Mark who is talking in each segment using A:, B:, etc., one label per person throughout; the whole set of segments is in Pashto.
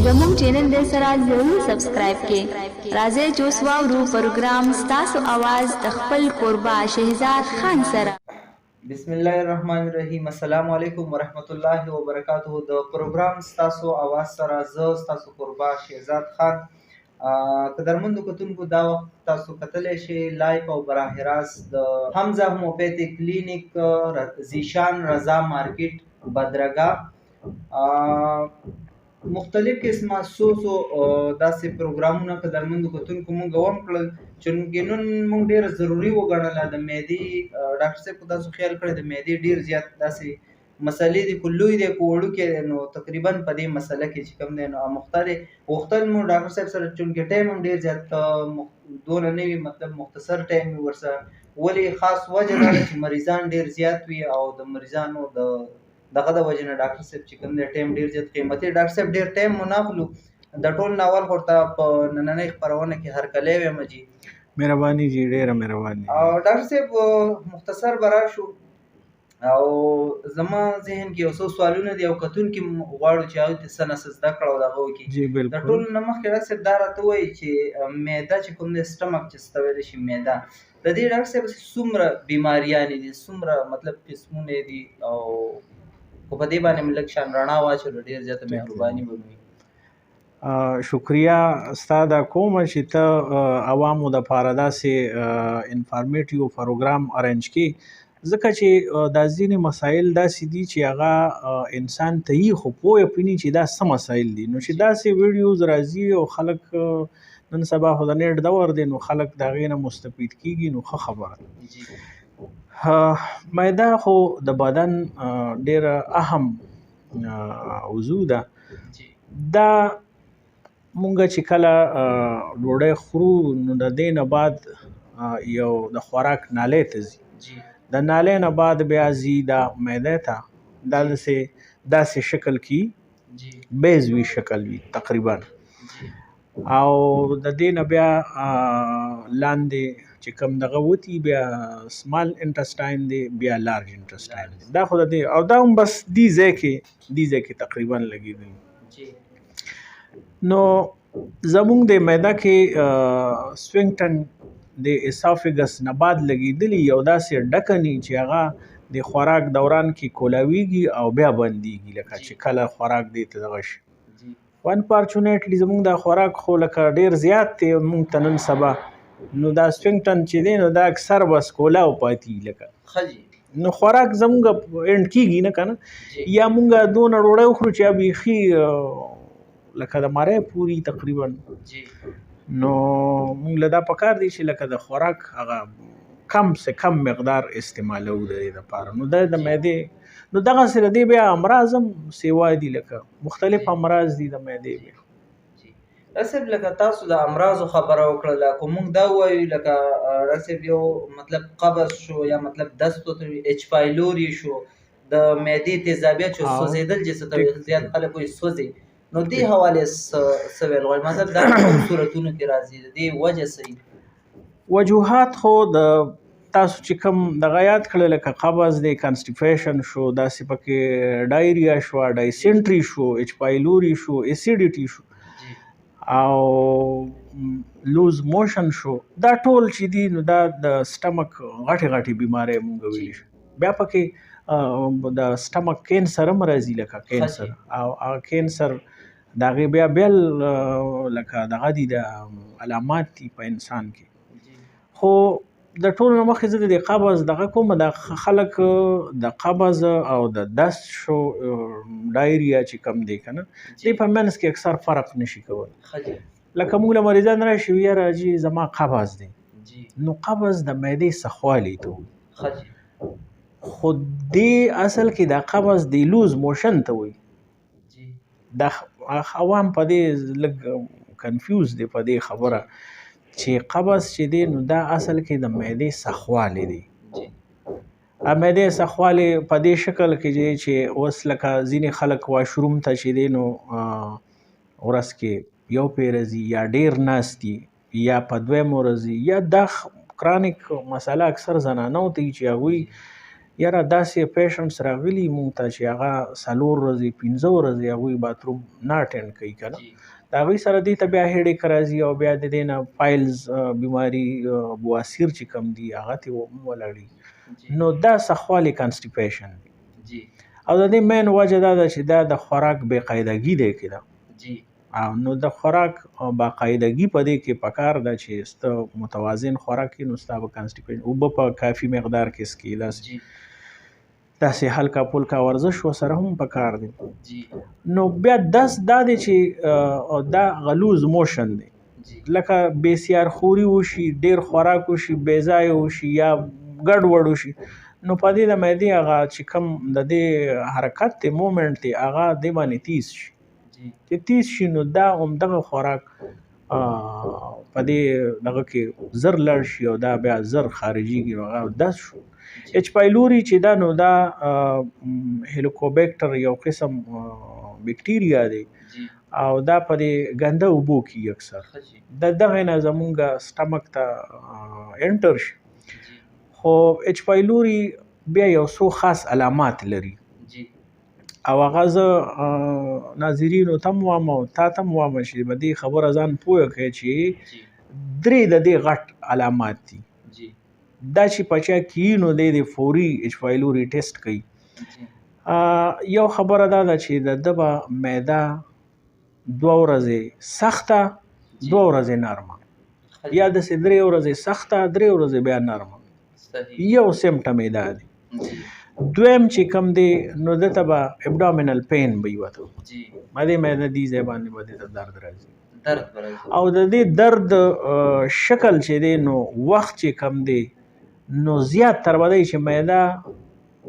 A: زموږ چینل د سره ضرور سبسکرایب کړئ. راځئ چې اوس واورو پروګرام ستاسو आवाज د خپل کوربه شهزاد خان سره.
B: بسم الله الرحمن الرحیم. السلام علیکم ورحمت الله وبرکاته. د پروګرام ستاسو आवाज سره زه ستاسو کوربه شهزاد خان. قدرمنو کتونکو، دا وخت تاسو کتلی شئ لایف او براه راست د حمزه هومیوپیتیک کلینیک زیشان رضا مارکیټ بدرګه مختلف قسمه سوسو داسې پروګرامونه قدرمنو کتونکو مونږ هم کړل چې نن مونږ ډېر ضروري وګڼله. د معدې ډاکټر صاحب خو تاسو خیال کړی د معدې ډېر زیات داسې مسلې دي، خو لوی دی که وړوکی دی، نو تقریبا په دې مسله کې چې کوم دی نو غوښتل مو ډاکټر صاحب سره چونکې ټایم هم ډېر زیات دونه نه وي، مطلب مختصر ټایم وي ورسره. ولې خاص وجه دا ده چې مریضان ډېر زیات وي او د مریضانو دغه د وجې نه ډاکټر صاحب چې کوم دی ټایم ډېر زیات قیمتي. ډاکټر صاحب ډېر ټایم مو نه اخلو، د ټول ناول خو ورته په نننۍ خپرونه کې هرکلی وایم جي.
C: مهرباني جي، ډېره مهرباني.
B: او ډاکټر صاحب مختصر به راشو او زما ذهن کې یو څو سوالونه دي او کتونکي غواړو چې هغوی ته څه نه څه زده کړه او د هغه وکړي.
C: جی بالکل.
B: د ټولو نه مخکې ډاکټر صاحب دا راته ووایي چې معده چې کوم دی سټمک چې څه ته ویلی شي معده، د دې ډاکټر صاحب څومره بیماریانې دي، څومره مطلب قسمونه دي، او خو په دې باندې مې لږ شان رڼا واچولو ډېر زیاته مهرباني به وي.
C: شکریه ستا دا کومه چې ته عوامو دپاره داسې انفارمیټیو پروګرام ارینج کړي، ځکه چې دا ځینې مسایل داسې دي چې هغه انسان ته یي خو پوهه پني چې دا څه مسایل دي. نو چې داسې ویډیوز راځي او خلک نن سبا خو د نیټ دور دی، نو خلک د هغې نه مستفید کېږي، نو ښه خبره. معده خو د بدن ډېره اهم عضو ده. دا مونږ چې کله ډوډۍ خورو نو د دې نه بعد یو د خوراک نالۍ ته ځي، د نالۍ نه بعد بیا ځي دا معدې ته. دا داسې شکل کې بیضوي شکل وي تقریبا، او د دې نه بیا لاندې چې کوم دغه وتی بیا سمال انټسټاین دی، بیا لارج انټسټاین دی. دا خو د دې او دا هم بس دې ځای کې تقریبا لګېدلی. نو زمونږ د معده کې سفنکټن د اسافیګس نه بعد لګېدلي یو داسې ډکني چې هغه د خوراک دوران کې کولاویږي او بیا بندېږي، لکه چې کله خوراک دې ته دغه شي. انفارچونیټلی زمونږ دا خوراک خو لکه ډېر زیات دی مونږ ته نن سبا، نو دا سفنکټن چې دی نو دا اکثر بس کولاو پاتې لکه نو خوراک زمونږ اینډ کېږي نه که نه، یا مونږ دونه ډوډۍ وخورو چې بیخي لکه د مری پوري تقریبا. نو مونږ له دا پکار دی چې لکه د خوراک هغه کم سے کم مقدار استعمالو د دې دپاره. نو دا د معدې نو دغسې د دې بیا امراض هم سیوا دي، لکه مختلف امراض دي د معدې بیا.
B: ډاکټر صاحب لکه تاسو د امراضو خبره وکړله، که مونږ دا ووایو لکه ډاکټر صاحب یو مطلب قبض شو، یا مطلب دست ایچ پایلوري شو، د معدې تیزابیت شو، سوځېدل چې څه ته زیات خلک وایي سوځي، نو دې حوالې څه ویل غواړي؟ مطلب دا کوم صورتونو کې راځي، د دې وجه څه وي؟
C: وجوهات خو د تاسو چې کوم دغه یاد کړل، لکه قبض دی، کانسټیپیشن شو، داسې پکې ډایریا شوه، ډایسنټري شو، ایچ پایلوري شو، اسیډیټي شو، او لوز موشن شو. دا ټول چې دي نو دا د سټمک غټې بیماری مونږ ویلی شو. بیا پکې د سټمک کینسر هم راځي، لکه کینسر، او هغه کینسر د هغې بیا بیل لکه دغه دي د علامات دي په انسان کې. خو د ټولو نه مخکې زه د قبض دغه کوم، د خلک د قبض او د دست شو ډایریا چې کم دی که نه، دې په منځ کې اکثر فرق نشي کولی. لکه موږ له مریضان راشي یاره جي زما قبض دی، نو قبض د معدې سخوالی ته وایي، خو دې اصل کې دا قبض د لوز موشن ته وایي. دا عوام په دې لږ کنفیوز دی په دې خبره چې قبض چې دی نو دا اصل کې د معدې سخوالی دی. معدې سخوالی په دې شکل کې دی چې اوس لکه ځینې خلک واشروم ته چې دی نو ورځ کې یو پیره ځي، یا ډېر ناست دي، یا په دویم ورځ ځي، یا دا کرانیک مسله اکثر زنانو ته چې هغوی یاره داسې پیشنټس راغلي مونږ ته چې هغه 4 ورځې 15 ورځې هغوی باتروم نه اټینډ کوي که نه د هغوی سره دې ته بیا هیډیک راځي او بیا د دې نه فایلز بیماري بواسیر چې کوم دي هغه ترې ولاړي نو دا سخوالی کانسټیپیشن دی او د دې مین وجه دا ده چې دا د خوراک بې قاعدګي دی که ده نو د خوراک باقاعدګي په دې کې پکار ده چې سته متوازن خوراک کې نو ستا به کانسټیپیشن اوبه په کافي مقدار کې څکي داسې هلکا پلکا ورزش ورسره هم پکار دی نو بیا دا دی چې دا غلوز موشن دی لکه بسیار خوري وشي ډیر خوراک وشي بې ځایه وشي یا ګډوډ وشي نو په دې د معدې هغه چې کوم د دې حرکت دی مومنټ دی هغه دې باندې تیز شي چې تیز شي نو دا همدغه خوراک په دې دغه کې زر لړ شي او دا بیا زر خارجيږي نو هغه داس شو ایچ پایلوري چې دا نو دا هیلیکوبیکټر یو قسم بکټیریا دی او دا په دې ګنده اوبو کې اکثر دغه نه زمونږ سټمک ته انټر شي خو ایچ پایلوري بیا یو څو خاص علامات لري او هغه زه ناظرینو ته وایم او تا ته وایم چې په دې خبره ځان پوه کړئ چې 3 د دې غټ علامات دي دا چې پچا کې نو د فوري ایچ پایلوري ټیسټ کوي یو خبره دا ده چې د به معده 2 ورځې سخته 2 ورځې نرمه یا د 3 ورځې سخته 3 ورځې بیا نرمه یو سیمټم دا دی دویم چې کوم دی نو دته به ابډومینل پین به وته مده معده دي زبانه باندې ته درد راځي او د دې درد شکل چې دی نو وخت چې کم دی نو زیات تر ودی چې معده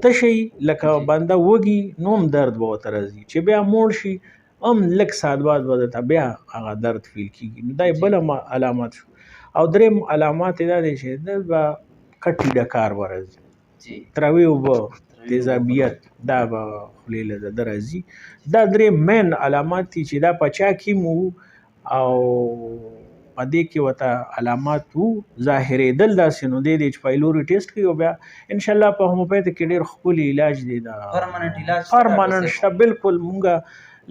C: تشي لکه بنده وږي نوم درد به وته راځي چې بیا موړ شي لږ ساعت بعد به بیا هغه درد فیل کیږي نو دا بل علامات شو او دریم علامات دا دي چې د کټی ډکار ورځي تراوی او تیزابیت دا به خلیل د درځي دا درې مین علامات چې دا پچا کی مو او پدې کې وته علامات وو ظاهرې دل داسې نو د ایچ پایلوري ټیسټ کوي او بیا ان شاء الله په هوموپاثي کې ډېر خپل علاج دی دا پرماننت شته بالکل مونږه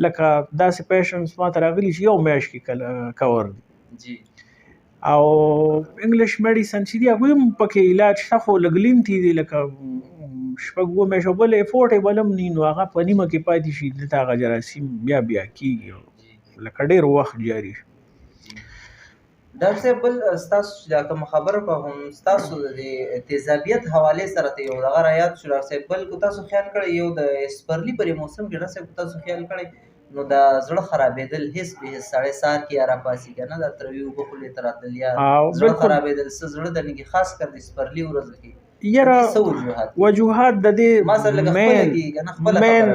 C: لکه داسې پیشنټس ما ته راغلي چې یو میاشت کې کور دي او انګلیش میډیسن چې دی هغوی هم پکې علاج شته خو لګلین تي دي لکه شپږ میاشو بل افورټیبل هم ني نو هغه په نیمه کې پاتې شي دلته هغه جراثیم بیا کېږي لکه ډېر وخت جاري شي
B: ډاکټر صاحب بل ستاسو چې دا کوم خبره په هم ستاسو د تیزابیت حواله سره ته یو دغه رایات شو ډاکټر صاحب بل کو تاسو خیال کړئ یو د سپرلی پر موسم کې ډاکټر صاحب تاسو خیال کړئ نو دا زړه خرابېدل هیڅ به ساړې سار کې را پاسي کنه دا تروي وب خو له تراتل یا زړه خرابېدل زړه د نګي خاص کر د سپرلی ورځ کې
C: یره وجوهات د دې مین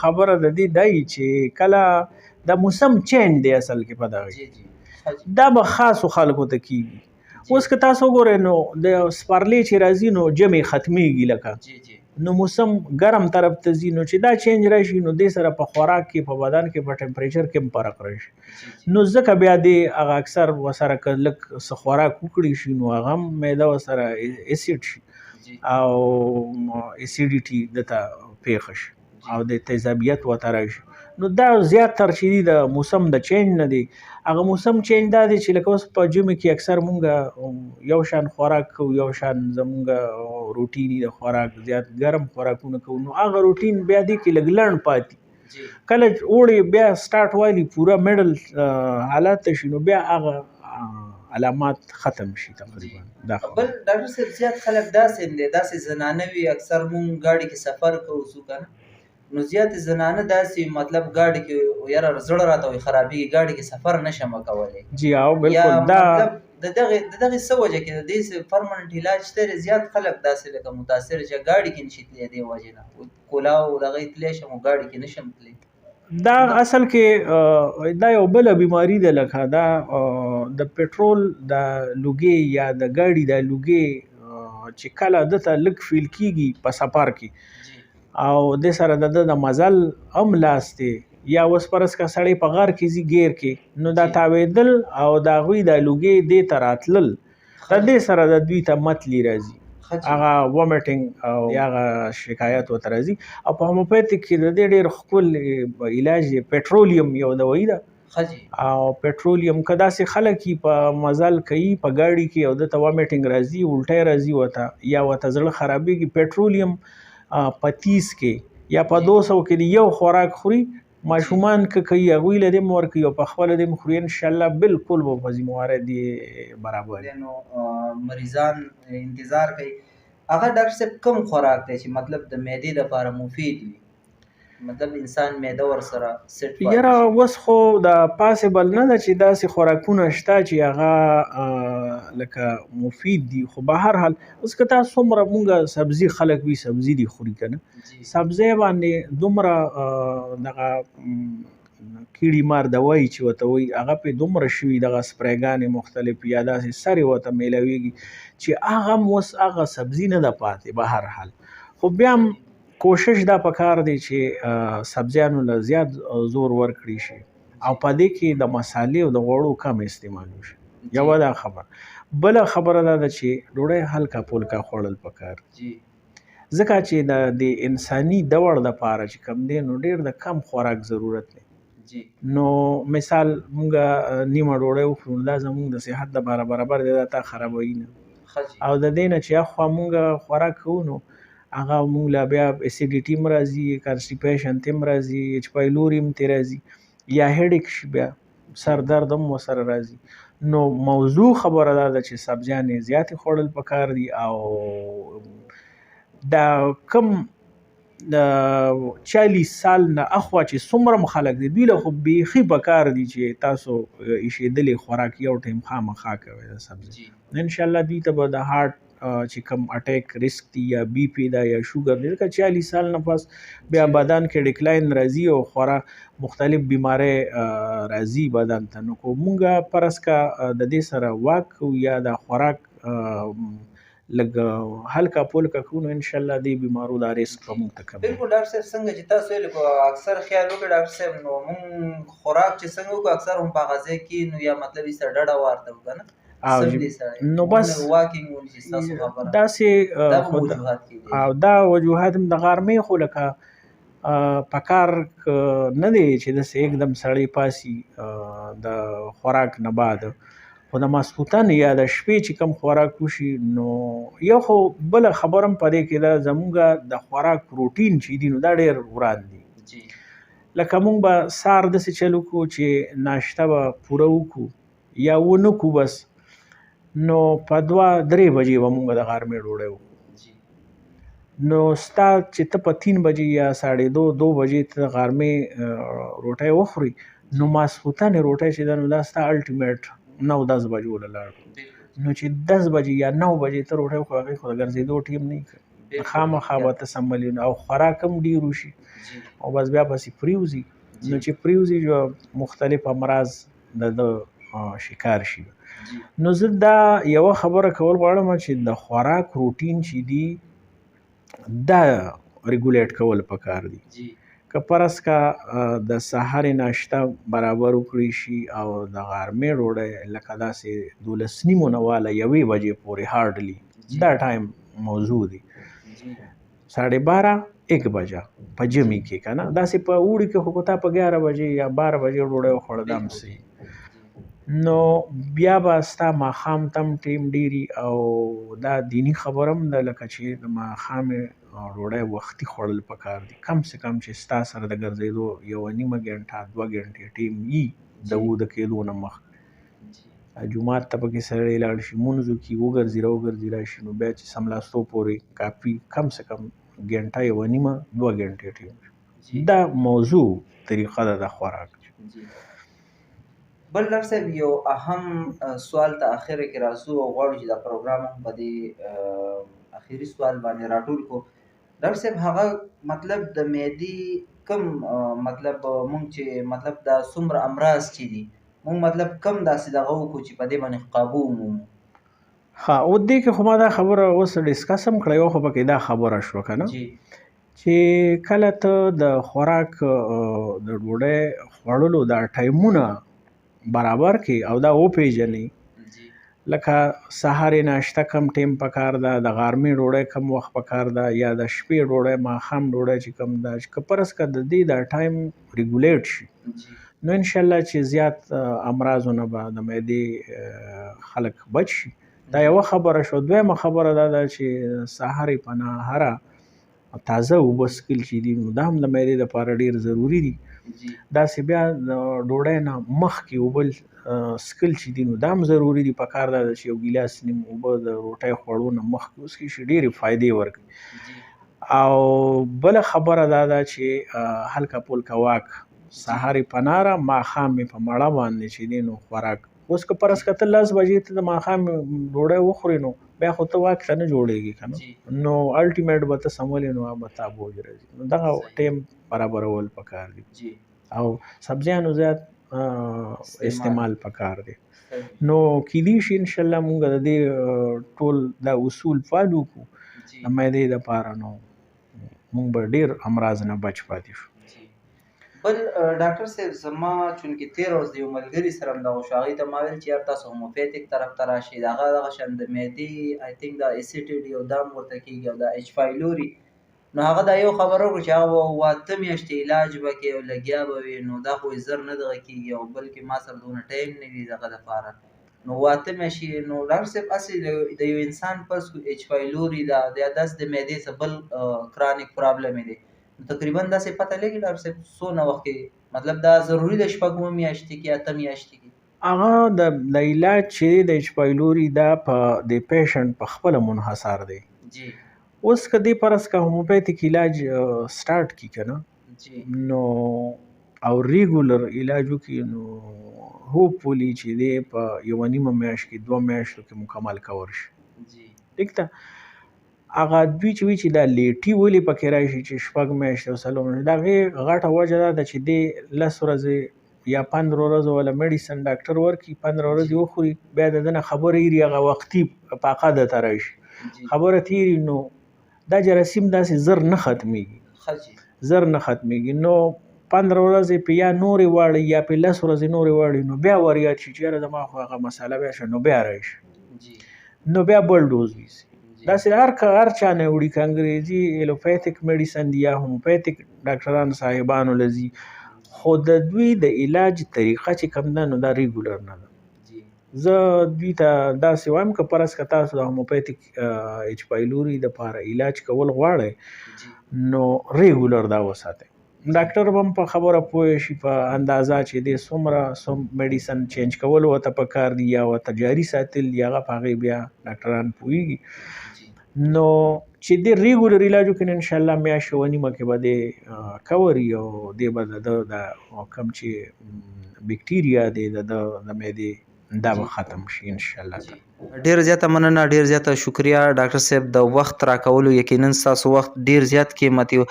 C: خبره د دې دای چې کله د موسم چینج دی اصل کې پدا وي دا به خاصو خلکو ته کیږي اوس که تاسو ګورئ نو د سپرلی چې راځي نو جمع ختمیږي لکه نو موسم ګرم طرف ته ځي نو چې دا چینج راشي نو دې سره په خوراک کې په بدن کې په ټمپریچر کې هم فرق راشي نو ځکه بیا دې هغه اکثر وسره کلک څه خوراک وکړي شي نو هغه هم معده وسره اسید شي او اسیډیټي دته پیښ شي او د تیزابیت وته راشي نو دا زیات تر چې د موسم د چینج نه دی هغه موسم چینج دا دی چې لکه اوس په جمع کې اکثر مونږ یو شان خوراک کوو یو شان زمونږ روټینی د خوراک زیات ګرم خوراکونه کوو نو هغه روټین بیا دی کې لږ لړن پاتې کله اوړي بیا سٹارټ والی پورا میډل حالات شي نو بیا هغه علامات ختم شي تقریبا دا
B: بل ډاکټر صاحب زیات خلک داسې زنانه وي اکثر مونږ گاډي کې سفر کوو سو کنه نو زیات زنانه داسې مطلب گاډي کې یاره زړه راته وي خرابي گاډي کې سفر نشم کولای
C: جی او بالکل دا
B: د دغه سوجه کې د دې پرمننت علاج ته زیات خلک داسې لکه متاثر چې گاډي کې نشي تللی دی وجنه کولاو دغه تللی شم گاډي کې نشم تللی
C: دا اصل کې دا یو بل بیماری ده لکه دا د پټرول د لوګي یا د گاډي د لوګي چې کله دته لک فیل کیږي په سفر کې او د سره د مزل هم لاسته یا وس پرس کا سړی په غار کې زی غیر کې نو دا تاویدل او دا غوی د لوګي د تراتل د دې سره د دوی ته متلی راځي هغه وومیټینګ او هغه شکایت ورته راځي. او په هومیوپیتیک کې د دې ډېر ښکلی علاج دی پټرولیم یو دوايي ده. او پټرولیم که داسې خلک په مزل کوي په ګاډي کې او دته وومیټینګ راځي الټی راځي ورته یا ورته زړه خرابېږي پټرولیم په 30 کې یا په 200 کې د یو خوراک خوري ماشومان که کوي هغوی له دې م ورکوي او په خپله دې م خوري انشاءالله بالکل به په ذموارۍ دې برابر
B: نو مریضان انتظار کوي. هغه ډاکټر صاحب کوم خوراک دی چې مطلب د معدې لپاره مفید وي مطلب انسان معده ورسره سیټ
C: یاره اوس خو د پاسبل نه ده چې داسې خوراکونه شته چې هغه لکه مفید دي خو به هر حال اوس که تاسو څومره مونږ سبزي خلک وي سبزي دي خوري که نه سبزی باندې دومره دغه کیړي مار دوايي چې ورته وایي هغه پې دومره شوي دغه سپریګانې مختلف یا داسې سرې ورته میلاویږي چې هغه هم اوس هغه سبزي نه ده پاتې به هر حال. خو بیا هم کوشش دا پکار دی چې سبزیانو له زیات زور ورکړي شي او په دې کې د مسالې او د غوړو کم استعمال وشي. یوه دا خبر. بله خبره دا ده چې ډوډۍ هلکه پولکه خوړل پکار ځکه چې د انساني دوړ دپاره چې کوم دی نو ډېر د کم خوراک ضرورت دی. نو مثال مونږ نیمه ډوډۍ وخورو دا زمونږ د صحت دپاره برابر دی دا تا خرابوي نه او د دې نه چې اخوا مونږ خوراک کوو نو هغه مونږ له بیا اسیډیټي هم راځي کانسټیپیشن ته هم راځي ایچ پایلوري هم ترې راځي یا هیډیک شي بیا سر درد هم ورسره راځي. نو موضوع خبره دا ده چې سبزیانې زیاتې خوړل پکار دي او دا کم د 40 سال نه اخوا چې څومره م خلک دي دوی له خو بیخي پکار دي چې تاسو ایښېدلې خوراک یو ټایم خامخا کوئ د سبزي. انشاءالله دوی ته به د هارټ چې کوم اټیک ریسک دی یا بی پی دا یا شوګر دی لکه 40 سال نه پس بیا بدن کې ډیکلاین راځي او خورا مختلف بیماری راځي بدن ته. نو کو مونږه پرس کا د دې سره واک یا د خوراک لږ هلکه پولکه کوو نو انشاءالله دې بیمارو دا ریسک به مونږ ته کم.
B: بالکل ډاکټر صاحب څنګه چې تاسو ویلي اکثر خیال وکړئ ډاکټر صاحب نو مونږ خوراک چې څنګه وکړو اکثر هم په هغه ځای کې نو یا مطلب یې سره ډډه وارته وکړو که نه
C: نو بس داسې او دا وجوهات هم د غرمې خو لکه پکار نه دی چې داسې एकदम سړی پاسي د خوراک نه بعد خو د ماسخوتن یا د شپې چې کوم خوراک وشي نو یو خو بله خبره هم په دې کې ده زمونږ د خوراک روټین چې دي نو دا ډېر وران دي. لکه مونږ به سهار داسې چل وکړو چې ناشته به پوره وکړو یا ونه کړو بس نو په 2-3 بجې به مونږ د غرمې ډوډۍ وخورو نو ستا چې ته په 3 بجې یا 2:30 بجې ته د غرمې روټۍ وخوري نو ماسخوتنې روټۍ چې ده نو دا ستا الټیمیټ 9-10 بجې ولاړ نو چې 10 بجې یا 9 بجې ته روټۍ وخورو هغې خو د ګرځېدو ټیم نه کوي خامخا به ته سمبلي او خوراک هم ډېر وشي او بس بیا پسې پریوځي نو چې پریوځي مختلف امراض د شکار شي. نو زه دا یوه خبره کول غواړم چې د خوراک روټین چې دی دا ریګولیټ کول پکار دي که پرس کا د سهارې ناشته برابر وکړی شي او د غرمې ډوډۍ لکه داسې 12:30 نه واله 1 بجې پورې هارډلی دا ټایم موضوع دی 12:30-1 بجه په جمعې کې که نه داسې په اوړي کې خو تا په 11 بجې یا 12 بجې ډوډۍ وخوړه دا هم صحیح نو بیا به ستا ماښام تم ټیم ډیري او دا دینی خبره هم ده لکه چې د ماښامې ډوډۍ وختي خوړل پکار دي کم سے کم چې ستا سره د ګرځېدو 1.5 غنټه 2 غنټې ټیم وي د وده کېدو نه مخکې جومات ته پکې سړی لاړ شي مونځ وکړي وګرځي راشي نو بیا چې سملاسته پورې کافي کم سے کم غنټه 1.5 2 غنټې ټیم دا موضوع طریقه ده د خوراک.
B: بل ډاکټر صاحب یو اهم سوال ته اخره کې راځو او غواړو چې دا پروګرام هم په دې اخري سوال باندې راټول کړو. ډاکټر صاحب هغه مطلب د معدې کم مطلب مونږ چې مطلب دا څومره امراض چې دي مونږ مطلب کم داسې دغه وکړو چې په دې باندې قابو ومومو.
C: ها او دې کې خو ما دا خبره اوس ډسکس هم کړی وه خو پکې دا خبره شوه که نه چې کله ته د خوراک د ډوډۍ خوړلو دا ټایمونه برابر کې او دا وپېژنې لکه سهار ناشته کم ټیم پکار ده، د غرمې ډوډۍ کم وخت پکار ده، یا د شپې ډوډۍ ماښام ډوډۍ چې کم ده، که فرض کړه د دې دا ټایم ریګولیټ شي نو انشاءالله چې زیات امراضو نه به د معدې خلک بچ شي. دا یوه خبره شو. دویمه خبره دا ده چې سهار په ناهاره تازه اوبه څښل چې دي نو دا هم د معدې دپاره ډېر ضروري دي. داسې بیا د ډوډۍ نه مخکې اوبه څښل چې دي نو دا هم ضروري دي. پکار دا ده چې یو ګیلاس نیم اوبه د روټۍ خوړو نه مخکې وڅښي شي، ډېرې فایدې ورکوي. او بله خبره دا ده چې هلکه پولکه واک سهار په ناره ماښام یې په مړه باندې چې دی نو خوراک. اوس که فرض کړه ته 10 بجې ته د ماښام ډوډۍ وخورې نو بیا خو ته واک ته نه جوړېږي که نه، نو الټیمیټ به ته سمولې نو به تا بوج راځي. نو دغه ټیم برابرول پکار دي او سبزیانو زیات استعمال پکار دی. نو کیدی شي انشاءالله مونږ د دې ټول دا اصول فالو کړو د معدې دپاره نو مونږ به ډېر امراض نه بچ پاتې شو.
B: بل ډاکټر صاحب زما چونکې تېره ورځ د یو ملګري سره هم دغه شو، هغوی ته ما ویل چې یار تاسو هوموپیتیک طرف ته راشئ، د هغه دغه شان د معدې آی تھنک دا اسیډیټي او دا هم ورته کېږي او دا ایچ پایلوري. نو هغه دا یو خبره وکړه چې هغه به 8 میاشتې علاج به کوي او لګیا به وي. نو دا خو زر نه دغه کېږي او بلکې ما سره دونه ټایم نه وي دغه دپاره. نو 8 میاشتې نو ډاکټر صاحب هسې د یو انسان فرض کړو ایچ پایلوري ده یا داسې د معدې څه بل کرانیک پرابلم دی تقریبا داسې پته لګي ډاکټر صاحب څونه وخت کې مطلب دا ضروري ده 6 میاشتې کې 8 میاشتې کې؟
C: هغه د علاج چې د ایچ پایلوري دا په د پیشنټ په خپله منحصر دی. اوس که دې فرض که هوموپیتیک علاج سټارټ کړي که نه نو او ریګولر علاج وکړي نو هوپفولي چې دی په 1.5 میاشت کې 2 میاشتو کې مکمل کور شي. ټیک ده. هغه دوی چې وي چې دا لیټي ولې پکې راشي چې 6 میاشتې او 4 میاشتې، د هغې غټه وجه دا ده چې دې 10 ورځې یا 15 ورځو والا میډیسن ډاکټر ورکړي، 15 ورځې وخوري، بیا د ده نه خبره ایري هغه وختي پاقه درته راشي، خبره تېري نو دا جراثیم داسې زر نه ختمیږي. نو 15 ورځې په یا نورې واړی یا په 10 ورځې نورې واړی نو بیا وریاد شي چې یاره زما خو هغه مساله بیا شوه نو بیا راشي نو بیا بل ډوز ویسي. داسې هر چا نه وړي که انګریزي ایلوپیتیک میډیسن دي یا هوموپیتیک ډاکټران صاحبانو لځي، خو د دوی د علاج طریقه چې کوم ده نو دا ریګولر نه ده. زه دوی ته داسې وایم که فرض که تاسو د هوموپیتیک ایچ پایلوري دپاره علاج کول غواړئ نو ریګولر دا وساتئ. ډاکټر به هم په خبره پوه شي په اندازه چې دې څومره میډیسن چینج کول ورته پکار دي یا ورته جاري ساتل دي هغه په هغې بیا ډاکټران پوهېږي. نو چې دې ریګولر علاج وکړي انشاءالله میاشت یوه نیمه کې به دې کور وي او دې به د ده کوم چې بکټیریا دی د معدې دا به ختم شي انشاءالله.
B: ډیر زیاته مننه، ډیر زیاته شکریا ډاکټر صاحب د وخت راکولو. یقینا ستاسو وخت ډیر زیات قیمتي و.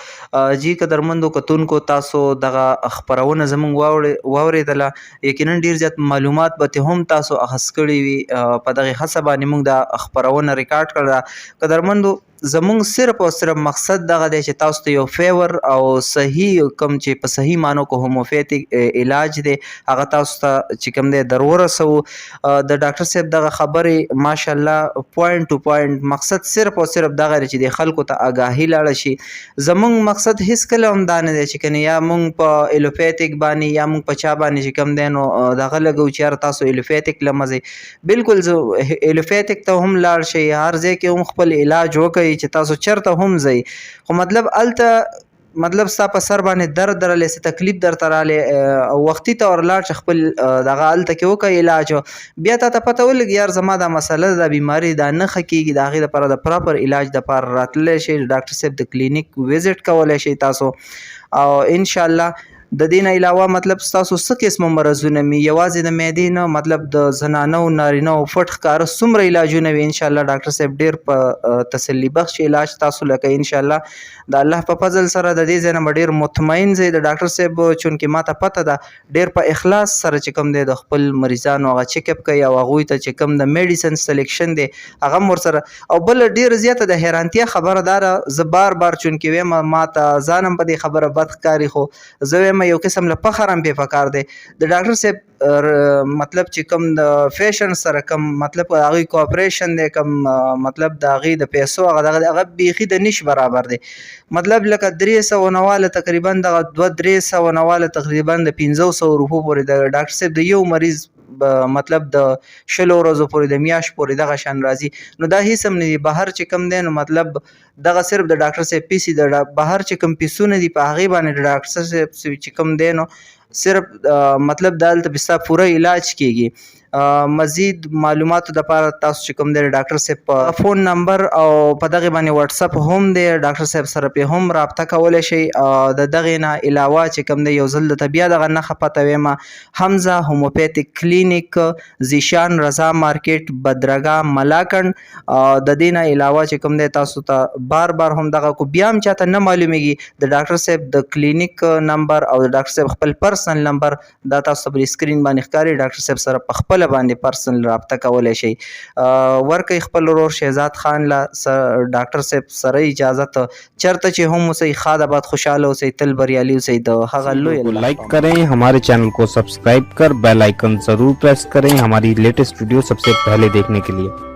B: جی قدرمندو کتونکو تاسو دغه خپرونه زموږ واورېدله، یقینا ډیر زیات معلومات به هم تاسو اخذ کړي وي. په دغه هڅه باندې موږ دا خپرونه ریکارډ کړله. قدرمندو زموږ صرف او صرف مقصد دغه دی چې تاسو ته یو فیور او صحیح کوم چې په صحیح معنو کې هوموپیتیک علاج دی هغه تاسو ته چې کوم دی در ورسوو. د ډاکټر صاحب دغه خبرې ماشاءالله پوینټ ټو پوینټ مقصد صرف او صرف دغه چې د خلکو ته آګاهي لاړه شي. زموږ مقصد هیڅ کله هم دا نه دی چې کنه یا موږ په ایلوپیتیک باندې یا موږ په چا باندې چې کوم دی نو دغه لګو چې یار تاسو ایلوپیتیک لمزئ. بالکل زه ایلوپیتیک ته هم لاړ شئ، هر ځای کې هم خپل علاج وکړئ چې تاسو چرته هم ځئ، خو مطلب الته مطلب ستا په سر باندې درد رالی څه تکلیف درته رالی وختي ته ورلاړ چې خپل دغه هلته کې وکړه علاج، بیا تا ته پته ولګي یار زما دا مسله دا بیماري دا نه ښه کېږي، د هغې دپاره د پراپر علاج دپاره راتللی شئ، ډاکټر صاحب د کلینیک ویزټ کولی شئ تاسو. او انشاءالله د دې نه علاوه مطلب ستاسو څه قسمه مرضونه وي، یوازې د معدې نه مطلب د زنانو نارینهو پټ ښکاره څومره علاجونه وي انشاءالله ډاکټر صاحب ډېر په تسلي بخش علاج تاسو لکه انشاءالله د الله په فضل سره د دې ځای نه به ډېر مطمئن ځئ. د ډاکټر صاحب چونکې ما ته پته ده ډېر په اخلاص سره چې کوم دی د خپل مریضانو هغه چیک اپ کوي او هغوی ته چې کوم د میډیسن سلیکشن دی هغه هم ورسره. او بله ډېر زیاته د حیرانتیا خبره دا ده، زه بار بار چونکې ویم ما ته ځان هم په دې خبره بد ښکاري، خو زه ویم دویم یو قسم له فخر هم پې پکار دی د ډاکټر صاحب مطلب چې کوم د فیشن سره کوم مطلب هغوی کوآپریشن دی کوم مطلب د هغوی د پیسو هغه بیخي د نش برابر دی مطلب لکه 300 نواله تقریبا دغه 200-300 نواله تقریبا د 500 روپو پورې د ډاکټر صاحب د یو مریض مطلب د 20 ورځو پورې د میاشت پورې دغه شان راځي نو دا هیڅ هم نه دي بهر چې کوم دی نو مطلب دغه صرف د ډاکټر صاحب پیسې د بهر چې کوم پیسونه دي په هغې باندې د ډاکټر صاحب چې کوم دی نو صرف مطلب دلته به ستا پوره علاج کیږي مزید معلوماتو دپاره تاسو چې کوم دی ډاکټر صاحب په فون نمبر او په دغې باندې واتس اپ هم دی ډاکټر صاحب سره پې هم رابطه کولی شئ د دغې نه علاوه چې کوم دی یو ځل درته بیا دغه نښه پته ویم حمزه هوموپیتیک کلینیک زیشان رضا مارکیټ بدرګه ملاکنډ د دې نه علاوه چې کوم دی تاسو ته بار بار هم دغه کو بیا هم چاته نه معلومیږي د ډاکټر صاحب د کلینیک نمبر او د ډاکټر صاحب خپل پرسنل نمبر دا تاسو پر سکرین باندې ښکاري ډاکټر صاحب سره په خپل باندې پرسنل رابطه کولی شئ ورکئ خپل ورور شهزاد خان له ډاکټر صاحب سره اجازت چرته چې هم اوسئ ښاد آباد خوشحاله اوسئ تل بریالي اوسئ د هغه لوی
D: लाइक करें हमारे चैनल को सब्सक्राइब कर बेल आइकन जरूर प्रेस करें हमारी लेटेस्ट वीडियो सबसे पहले देखने के लिए।